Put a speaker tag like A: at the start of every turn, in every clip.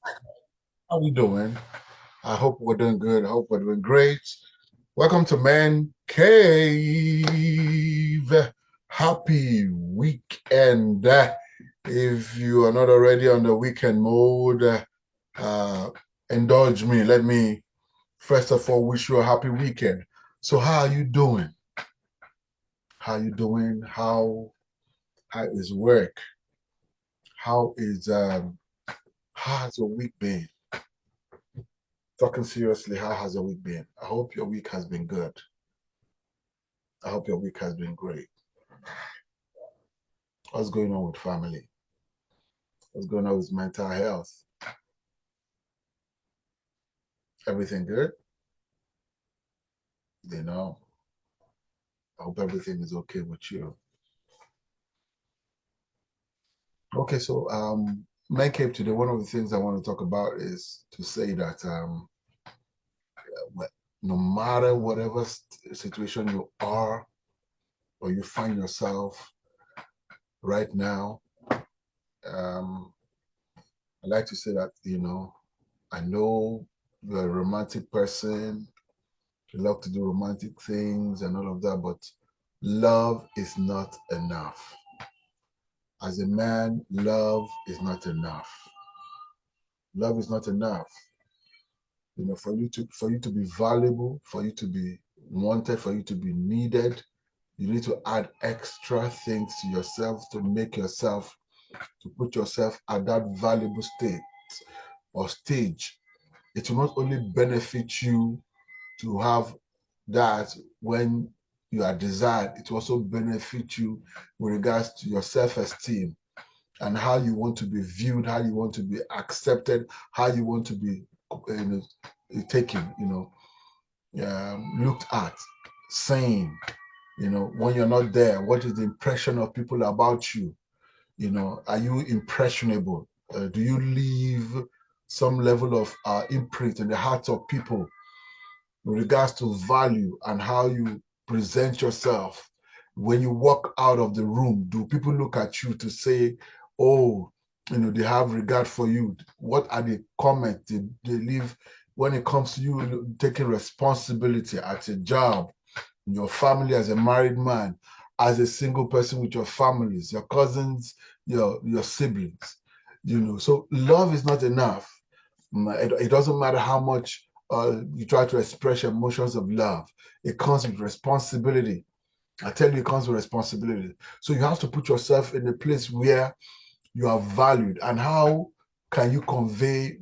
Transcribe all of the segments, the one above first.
A: How we doing? I hope we're doing good. I hope we're doing great. Welcome to Man Cave. Happy weekend. If you are not already on the weekend mode, uh, indulge me. Let me first of all wish you a happy weekend. So, how are you doing? How are you doing? How is work? How is how has your week been? Talking seriously, how has your week been? I hope your week has been good. I hope your week has been great. What's going on with family? What's going on with mental health? Everything good? You know, I hope everything is okay with you. Okay, so Man Cave today, one of the things I want to talk about is to say that no matter whatever situation you are or you find yourself right now, um, I like to say that, I know you're a romantic person, you love to do romantic things and all of that, but love is not enough. As a man, love is not enough. Love is not enough. For you to be valuable, for you to be wanted, for you to be needed, you need to add extra things to yourself to put yourself at that valuable state or stage. It will not only benefit you to have that when you are desired, it will also benefit you with regards to your self-esteem and how you want to be viewed, how you want to be accepted, how you want to be taken, looked at, seen. When you're not there, what is the impression of people about you? Are you impressionable? Do you leave some level of imprint in the hearts of people with regards to value and how you present yourself? When you walk out of the room, do people look at you to say, oh, they have regard for you? What are the comments they leave when it comes to you taking responsibility at your job, in your family, as a married man, as a single person with your families, your cousins, your siblings? So love is not enough. It doesn't matter how much you try to express emotions of love. It comes with responsibility. I tell you, it comes with responsibility. So you have to put yourself in a place where you are valued. And how can you convey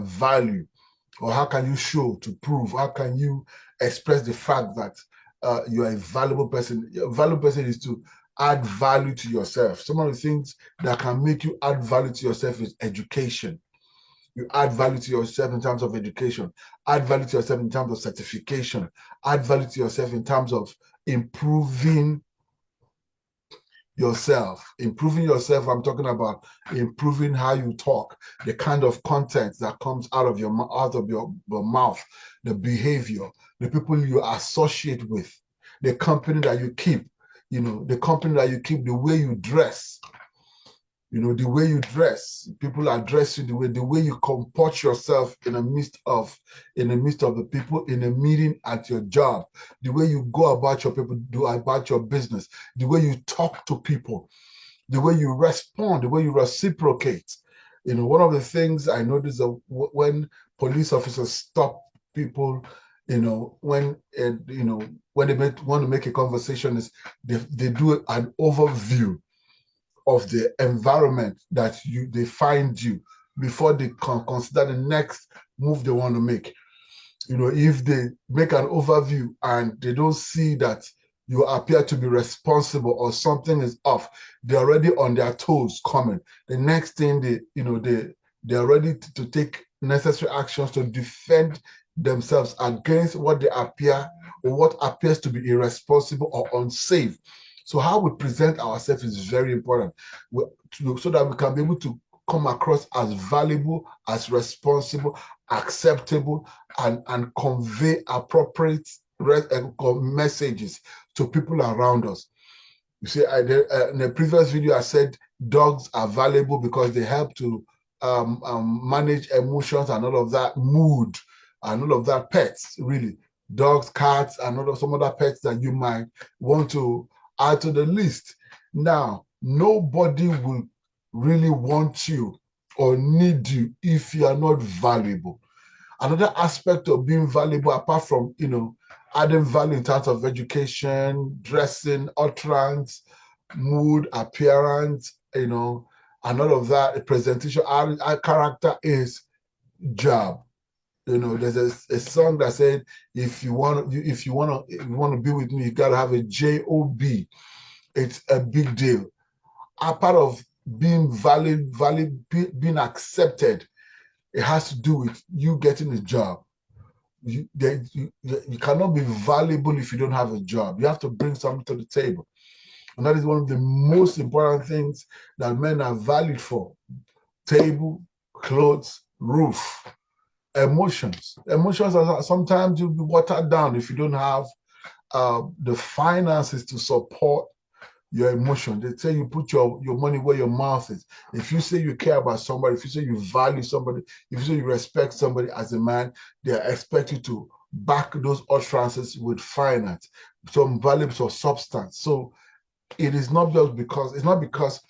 A: value? Or how can you show to prove? How can you express the fact that you are a valuable person? A valuable person is to add value to yourself. Some of the things that can make you add value to yourself is education. You add value to yourself in terms of education, add value to yourself in terms of certification, add value to yourself in terms of improving yourself. Improving yourself, I'm talking about improving how you talk, the kind of content that comes out of your mouth, the behavior, the people you associate with, the company that you keep, the way you dress. The way you dress, people address you, the way you comport yourself in the midst of the people, in a meeting at your job, the way you go about your people, do about your business, the way you talk to people, the way you respond, the way you reciprocate. One of the things I noticed when police officers stop people, when they want to make a conversation, is they do an overview of the environment that they find you before they can consider the next move they want to make. If they make an overview and they don't see that you appear to be responsible or something is off, they're already on their toes coming. The next thing they're ready to take necessary actions to defend themselves against what they appear or what appears to be irresponsible or unsafe. So how we present ourselves is very important, so that we can be able to come across as valuable, as responsible, acceptable, and convey appropriate messages to people around us. You see, in the previous video, I said dogs are valuable because they help to manage emotions and all of that, mood and all of that, pets, really, dogs, cats, and some other pets that you might want to add to the list. Now, nobody will really want you or need you if you are not valuable. Another aspect of being valuable, apart from, adding value in terms of education, dressing, utterance, mood, appearance, and all of that, presentation, our character, is job. There's a song that said, if you want to be with me, you got to have a job. It's a big deal. A part of being valid, being accepted, it has to do with you getting a job. You cannot be valuable if you don't have a job. You have to bring something to the table. And that is one of the most important things that men are valued for. Table, clothes, roof. Emotions are sometimes you'll be watered down if you don't have the finances to support your emotion. They say you put your money where your mouth is. If you say you care about somebody, if you say you value somebody, if you say you respect somebody as a man, they expect you to back those utterances with finance, some values or substance. So it's not because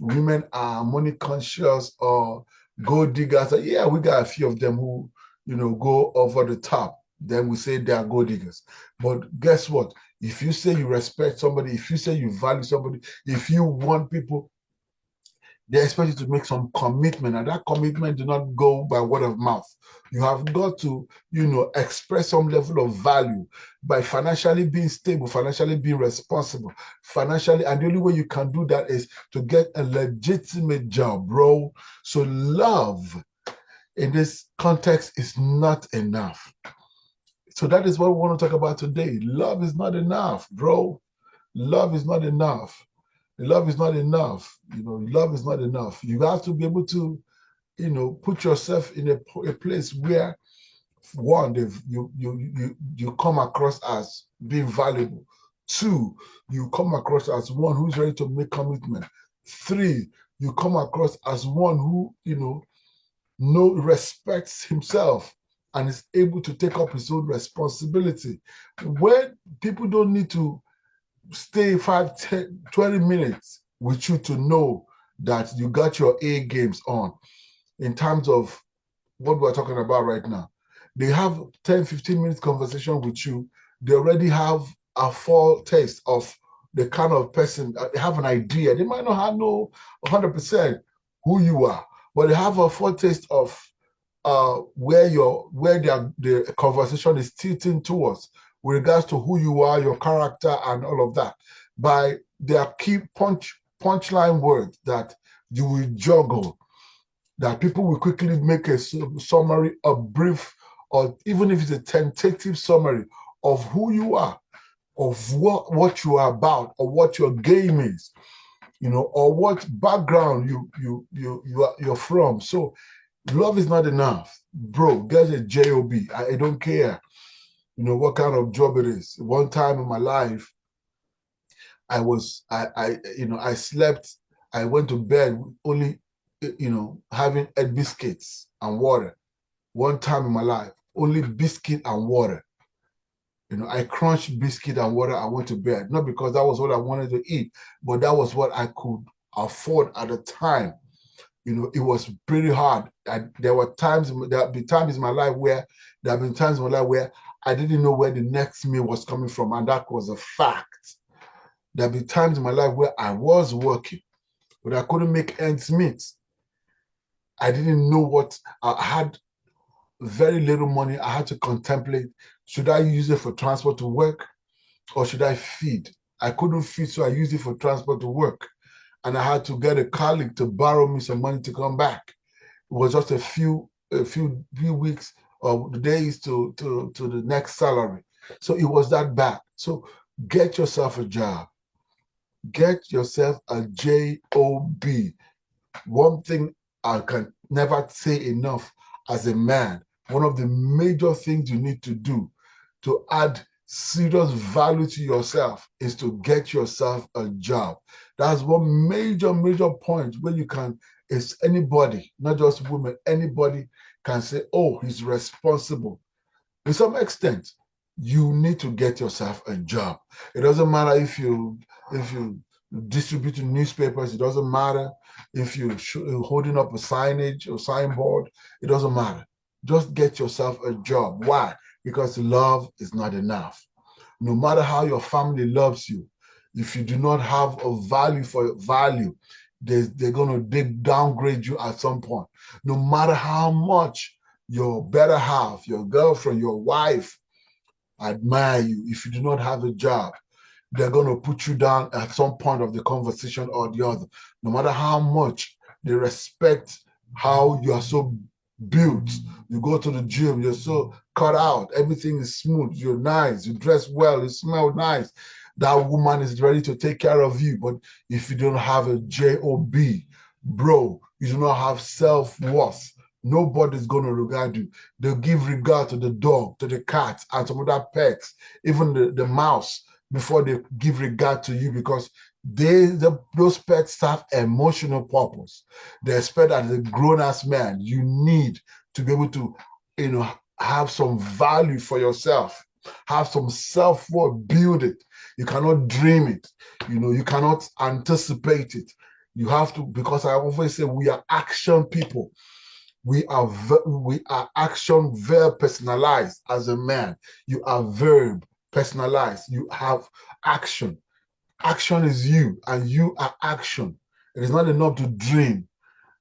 A: women are money conscious or gold diggers. Yeah, we got a few of them who, go over the top. Then we say they are gold diggers. But guess what? If you say you respect somebody, if you say you value somebody, if you want people, they expect you to make some commitment, and that commitment do not go by word of mouth. You have got to, express some level of value by financially being stable, financially being responsible, financially, and the only way you can do that is to get a legitimate job, bro. So love in this context is not enough. So that is what we want to talk about today. Love is not enough, bro. Love is not enough. Love is not enough. Love is not enough. You have to be able to, put yourself in a place where, one, you come across as being valuable. Two, you come across as one who's ready to make commitment. Three, you come across as one who, respects himself and is able to take up his own responsibility. When people don't need to stay 5, 10, 20 minutes with you to know that you got your A games on in terms of what we're talking about right now. They have 10, 15 minutes conversation with you. They already have a foretaste of the kind of person, they have an idea. They might not know 100% who you are, but they have a foretaste of where the conversation is tilting towards with regards to who you are, your character, and all of that, by their key punchline words that you will juggle, that people will quickly make a summary, a brief, or even if it's a tentative summary of who you are, of what you are about, or what your game is, or what background you're from. So love is not enough, bro. Get a job. I don't care, what kind of job it is. One time in my life, I slept. I went to bed only, having egg biscuits and water. One time in my life, only biscuit and water. I crunched biscuit and water. I went to bed, not because that was what I wanted to eat, but that was what I could afford at the time. It was pretty hard. There have been times in my life where I didn't know where the next meal was coming from, and that was a fact. There have been times in my life where I was working, but I couldn't make ends meet. I didn't know what I had. Very little money. I had to contemplate: should I use it for transport to work, or should I feed? I couldn't feed, so I used it for transport to work. And I had to get a colleague to borrow me some money to come back. It was just a few weeks or days to the next salary. So it was that bad. So get yourself a job. Get yourself a job. One thing I can never say enough as a man, one of the major things you need to do to add serious value to yourself is to get yourself a job. That's one major point where you can It's anybody, not just women, anybody can say, oh, he's responsible. To some extent, you need to get yourself a job. It doesn't matter if you distribute newspapers. It doesn't matter if you're holding up a signage or signboard. It doesn't matter. Just get yourself a job. Why? Because love is not enough. No matter how your family loves you, if you do not have a value for value, they're going to downgrade you at some point. No matter how much your better half, your girlfriend, your wife admire you, if you do not have a job, they're going to put you down at some point of the conversation or the other. No matter how much they respect how you are so built, you go to the gym, you're so cut out, everything is smooth, you're nice, you dress well, you smell nice. That woman is ready to take care of you. But if you don't have a job, bro, you do not have self-worth. Nobody's going to regard you. They'll give regard to the dog, to the cat, and some other pets, even the mouse, before they give regard to you, because those pets have emotional purpose. They expect that as a grown-ass man, you need to be able to, have some value for yourself, have some self-worth, build it. You cannot dream it. You cannot anticipate it. You have to, because I always say we are action people. We are action verb personalized as a man. You are verb personalized. You have action. Action is you, and you are action. It is not enough to dream.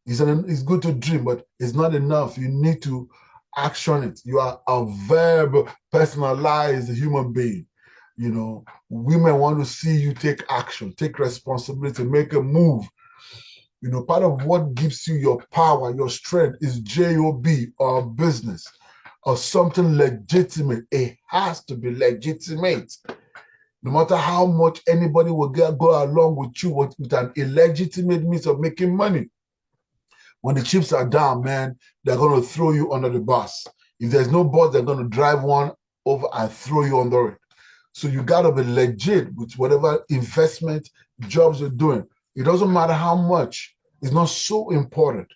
A: It's good to dream, but it's not enough. You need to action it. You are a verb personalized human being. Women want to see you take action, take responsibility, make a move. Part of what gives you your power, your strength is job or business or something legitimate. It has to be legitimate. No matter how much anybody will go along with you with an illegitimate means of making money, when the chips are down, man, they're going to throw you under the bus. If there's no bus, they're going to drive one over and throw you under it. So you got to be legit with whatever investment jobs you're doing. It doesn't matter how much. It's not so important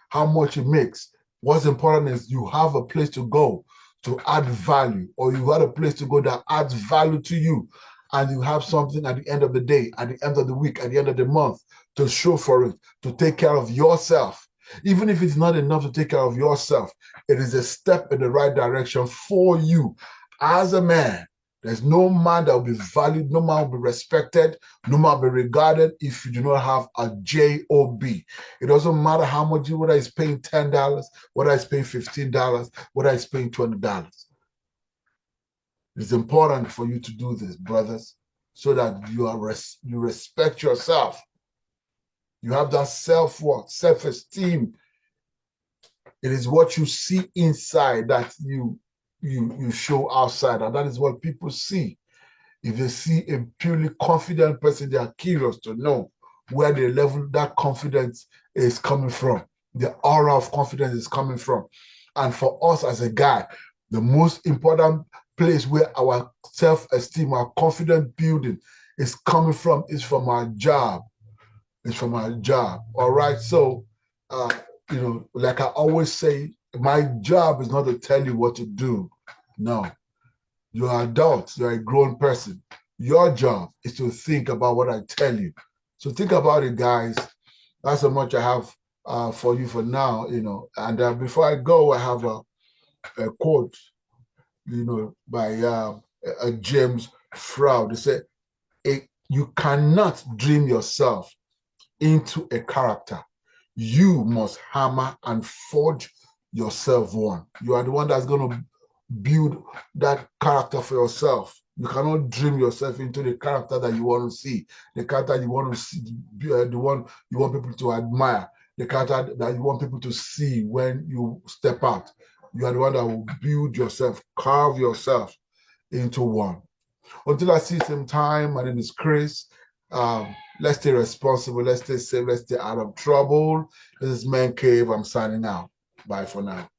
A: how much it makes. What's important is you have a place to go to add value, or you have a place to go that adds value to you, and you have something at the end of the day, at the end of the week, at the end of the month to show for it, to take care of yourself. Even if it's not enough to take care of yourself, it is a step in the right direction for you as a man. There's no man that will be valued, no man will be respected, no man will be regarded if you do not have a job. It doesn't matter how much, whether it's paying $10, whether it's paying $15, whether it's paying $20. It's important for you to do this, brothers, so that you respect yourself. You have that self-worth, self-esteem. It is what you see inside that you show outside, and that is what people see. If they see a purely confident person, they are curious to know where the level that confidence is coming from, the aura of confidence is coming from. And for us as a guy, the most important place where our self-esteem, our confidence building is coming from is from our job. It's from our job. All right. So, like I always say, my job is not to tell you what to do. No, you're an adult, you're a grown person. Your job is to think about what I tell you. So think about it, guys. That's how much I have for you for now, And before I go, I have a quote, by James Froud. They said, you cannot dream yourself into a character. You must hammer and forge yourself one. You are the one that's going to build that character for yourself. You cannot dream yourself into the character that you want to see, the character you want to see, the one you want people to admire, the character that you want people to see when you step out. You are the one that will build yourself, carve yourself into one. Until I see you same time, my name is Chris. Let's stay responsible. Let's stay safe. Let's stay out of trouble. This is Man Cave. I'm signing out. Bye for now.